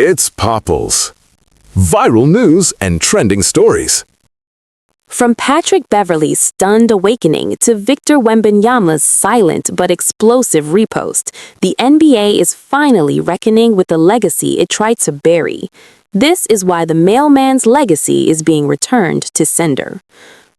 It's Popples. Viral news and trending stories. From Patrick Beverley's stunned awakening to Victor Wembanyama's silent but explosive repost, the NBA is finally reckoning with the legacy it tried to bury. This is why the mailman's legacy is being returned to sender.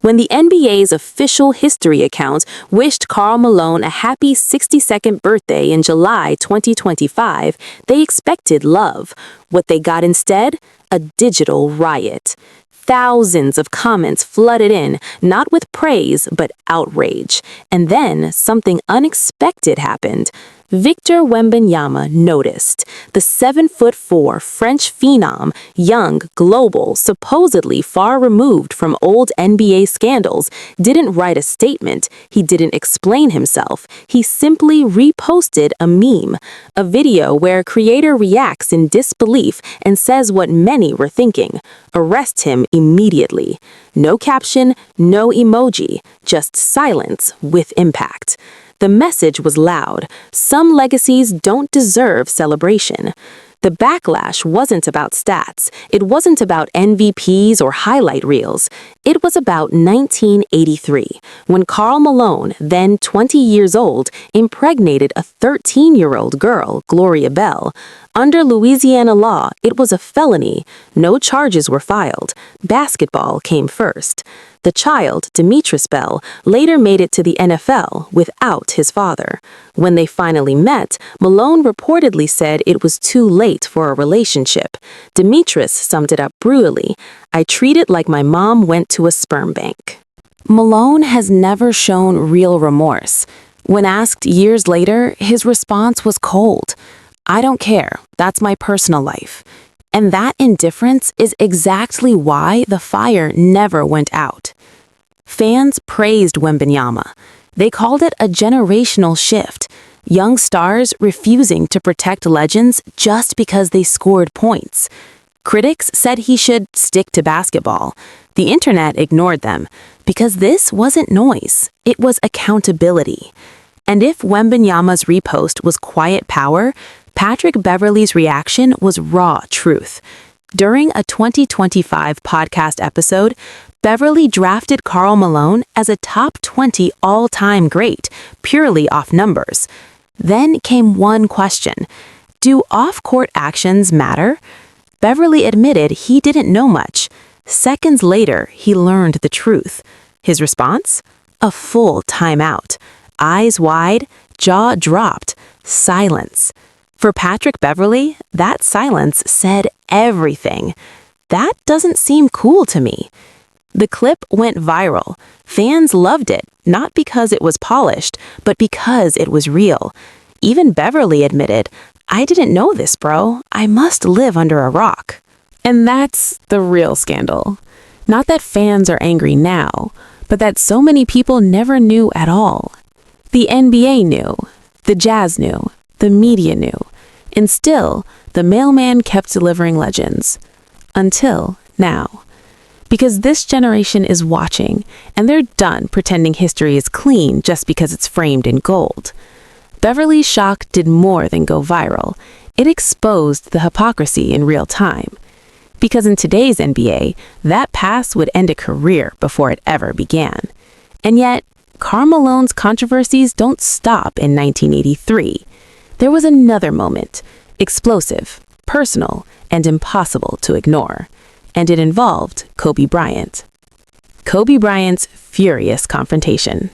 When the NBA's official history account wished Karl Malone a happy 62nd birthday in July 2025, they expected love. What they got instead? A digital riot. Thousands of comments flooded in, not with praise, but outrage. And then something unexpected happened. Victor Wembanyama noticed. The 7'4" French phenom, young, global, supposedly far removed from old NBA scandals, didn't write a statement. He didn't explain himself. He simply reposted a meme, a video where a creator reacts in disbelief and says what many were thinking. Arrest him immediately. No caption, no emoji, just silence with impact. The message was loud. Some legacies don't deserve celebration. The backlash wasn't about stats. It wasn't about MVPs or highlight reels. It was about 1983, when Karl Malone, then 20 years old, impregnated a 13-year-old girl, Gloria Bell. Under Louisiana law, it was a felony. No charges were filed. Basketball came first. The child, Demetris Bell, later made it to the NFL without his father. When they finally met, Malone reportedly said it was too late for a relationship. Demetris summed it up brutally. "I treat it like my mom went to a sperm bank." Malone has never shown real remorse. When asked years later, his response was cold. "I don't care. That's my personal life." And that indifference is exactly why the fire never went out. Fans praised Wembanyama. They called it a generational shift, young stars refusing to protect legends just because they scored points. Critics said he should stick to basketball. The internet ignored them, because this wasn't noise, it was accountability. And if Wembanyama's repost was quiet power, Patrick Beverley's reaction was raw truth. During a 2025 podcast episode, Beverley drafted Karl Malone as a top 20 all-time great, purely off numbers. Then came one question: do off-court actions matter? Beverley admitted he didn't know much. Seconds later, he learned the truth. His response? A full timeout. Eyes wide, jaw dropped, silence. For Patrick Beverley, that silence said everything. That doesn't seem cool to me. The clip went viral. Fans loved it, not because it was polished, but because it was real. Even Beverley admitted, "I didn't know this, bro. I must live under a rock." And that's the real scandal. Not that fans are angry now, but that so many people never knew at all. The NBA knew, the Jazz knew, the media knew, and still, the mailman kept delivering legends. Until now. Because this generation is watching, and they're done pretending history is clean just because it's framed in gold. Beverly's shock did more than go viral. It exposed the hypocrisy in real time. Because in today's NBA, that pass would end a career before it ever began. And yet, Karl Malone's controversies don't stop in 1983. There was another moment, explosive, personal, and impossible to ignore. And it involved Kobe Bryant. Kobe Bryant's furious confrontation.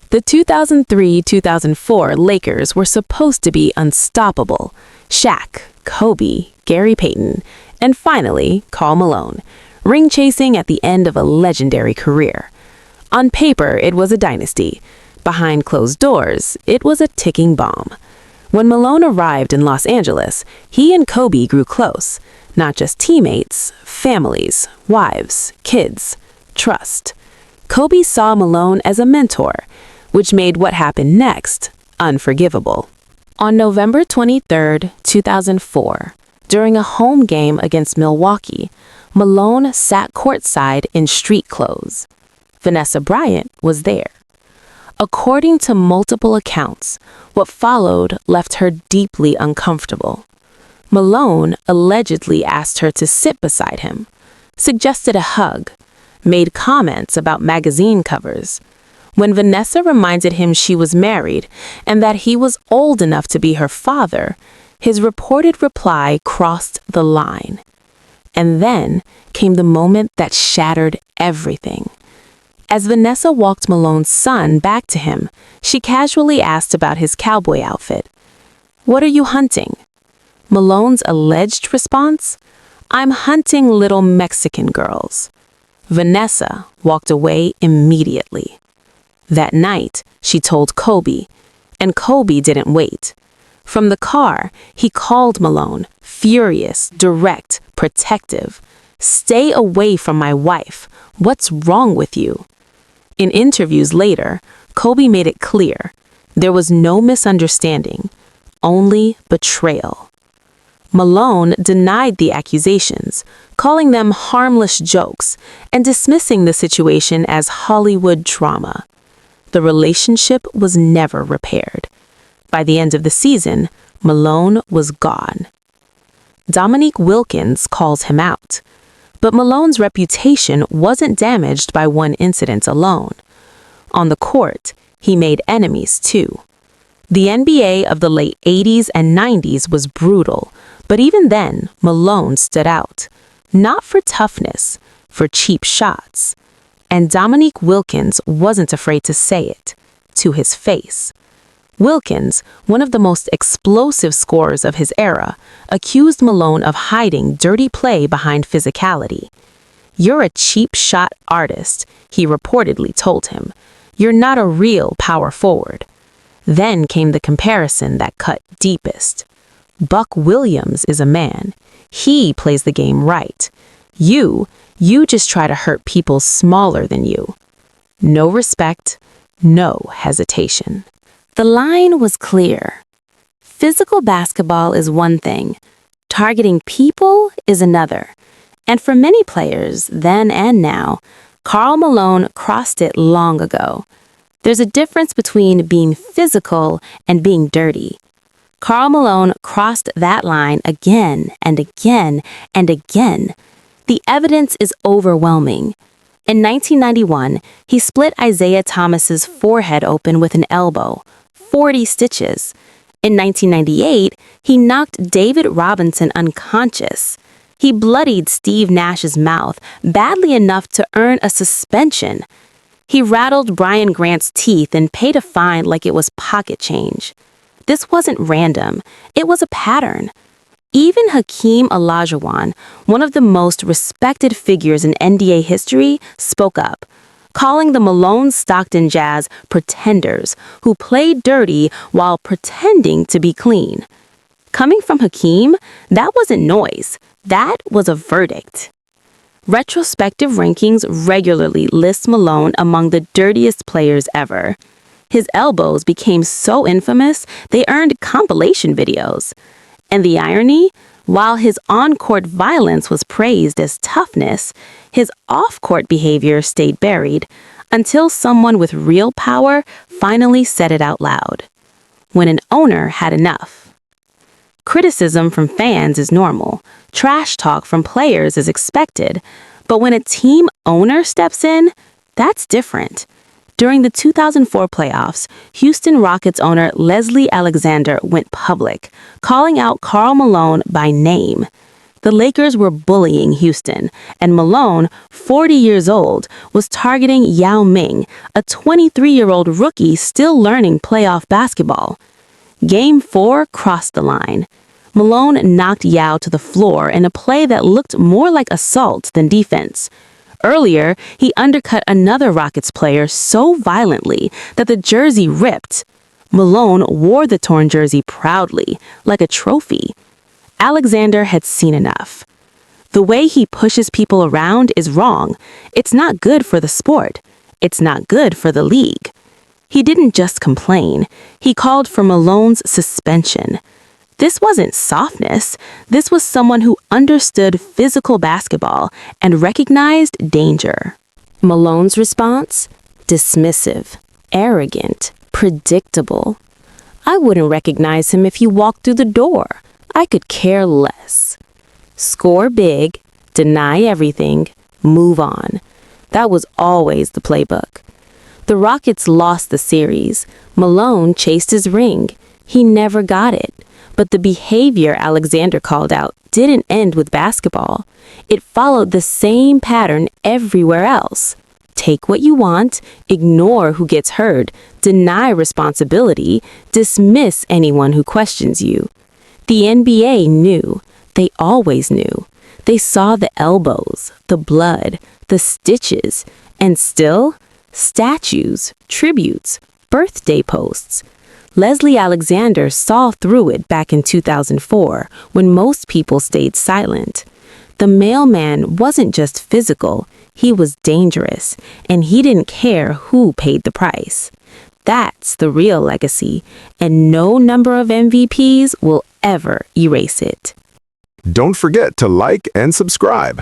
The 2003-2004 Lakers were supposed to be unstoppable. Shaq, Kobe, Gary Payton, and finally, Karl Malone, ring-chasing at the end of a legendary career. On paper, it was a dynasty. Behind closed doors, it was a ticking bomb. When Malone arrived in Los Angeles, he and Kobe grew close. Not just teammates, families, wives, kids, trust. Kobe saw Malone as a mentor, which made what happened next unforgivable. On November 23, 2004, during a home game against Milwaukee, Malone sat courtside in street clothes. Vanessa Bryant was there. According to multiple accounts, what followed left her deeply uncomfortable. Malone allegedly asked her to sit beside him, suggested a hug, made comments about magazine covers. When Vanessa reminded him she was married and that he was old enough to be her father, his reported reply crossed the line. And then came the moment that shattered everything. As Vanessa walked Malone's son back to him, she casually asked about his cowboy outfit. "What are you hunting?" Malone's alleged response? "I'm hunting little Mexican girls." Vanessa walked away immediately. That night, she told Kobe, and Kobe didn't wait. From the car, he called Malone, furious, direct, protective. "Stay away from my wife. What's wrong with you?" In interviews later, Kobe made it clear there was no misunderstanding, only betrayal. Malone denied the accusations, calling them harmless jokes and dismissing the situation as Hollywood drama. The relationship was never repaired. By the end of the season, Malone was gone. Dominique Wilkins calls him out. But Malone's reputation wasn't damaged by one incident alone. On the court, he made enemies too. The NBA of the late 80s and 90s was brutal, but even then, Malone stood out. Not for toughness, for cheap shots. And Dominique Wilkins wasn't afraid to say it, to his face. Wilkins, one of the most explosive scorers of his era, accused Malone of hiding dirty play behind physicality. "You're a cheap shot artist," he reportedly told him. "You're not a real power forward." Then came the comparison that cut deepest. Buck Williams is a man. He plays the game right. You just try to hurt people smaller than you. No respect, no hesitation. The line was clear. Physical basketball is one thing. Targeting people is another. And for many players, then and now, Karl Malone crossed it long ago. There's a difference between being physical and being dirty. Karl Malone crossed that line again and again and again. The evidence is overwhelming. In 1991, he split Isaiah Thomas's forehead open with an elbow, 40 stitches. In 1998, he knocked David Robinson unconscious. He bloodied Steve Nash's mouth badly enough to earn a suspension. He rattled Brian Grant's teeth and paid a fine like it was pocket change. This wasn't random. It was a pattern. Even Hakeem Olajuwon, one of the most respected figures in NBA history, spoke up, calling the Malone-Stockton Jazz pretenders who played dirty while pretending to be clean. Coming from Hakeem, that wasn't noise. That was a verdict. Retrospective rankings regularly list Malone among the dirtiest players ever. His elbows became so infamous, they earned compilation videos. And the irony? While his on-court violence was praised as toughness, his off-court behavior stayed buried until someone with real power finally said it out loud. When an owner had enough. Criticism from fans is normal. Trash talk from players is expected. But when a team owner steps in, that's different. During the 2004 playoffs, Houston Rockets owner Leslie Alexander went public, calling out Karl Malone by name. The Lakers were bullying Houston, and Malone, 40 years old, was targeting Yao Ming, a 23-year-old rookie still learning playoff basketball. Game 4 crossed the line. Malone knocked Yao to the floor in a play that looked more like assault than defense. Earlier, he undercut another Rockets player so violently that the jersey ripped. Malone wore the torn jersey proudly, like a trophy. Alexander had seen enough. The way he pushes people around is wrong. It's not good for the sport. It's not good for the league. He didn't just complain. He called for Malone's suspension. This wasn't softness. This was someone who understood physical basketball and recognized danger. Malone's response? Dismissive, arrogant, predictable. I wouldn't recognize him if he walked through the door. I could care less. Score big, deny everything, move on. That was always the playbook. The Rockets lost the series. Malone chased his ring. He never got it. But the behavior Alexander called out didn't end with basketball. It followed the same pattern everywhere else. Take what you want, ignore who gets hurt, deny responsibility, dismiss anyone who questions you. The NBA knew. They always knew. They saw the elbows, the blood, the stitches, and still, statues, tributes, birthday posts. Leslie Alexander saw through it back in 2004 when most people stayed silent. The mailman wasn't just physical, he was dangerous, and he didn't care who paid the price. That's the real legacy, and no number of MVPs will ever erase it. Don't forget to like and subscribe.